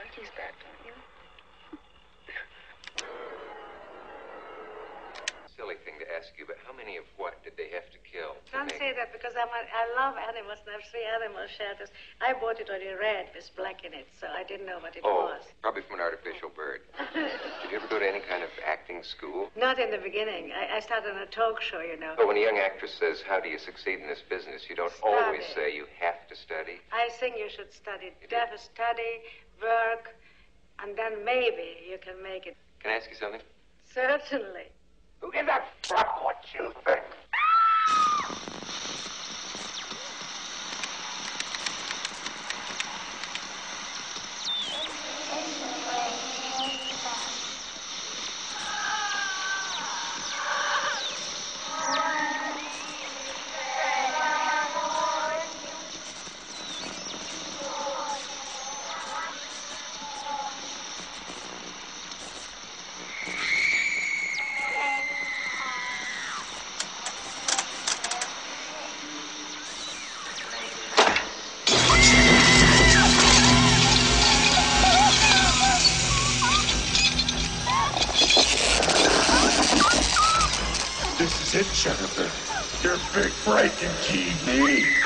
like he's back, don't you? Silly thing to ask you, but how many of what did they have to kill? Don't say that because I love animals and I have 3 animal shelters. I bought it already red with black in it, so I didn't know what it was. Probably from an artificial bird. Did you ever go to any kind of acting school? Not in the beginning. I started on a talk show, you know. But when a young actress says, how do you succeed in this business, you don't always say you have to study. I think you should study. Study, work, and then maybe you can make it. Can I ask you something? Certainly. Who gives a fuck what you think? This is it, Jennifer. Your big break in TV.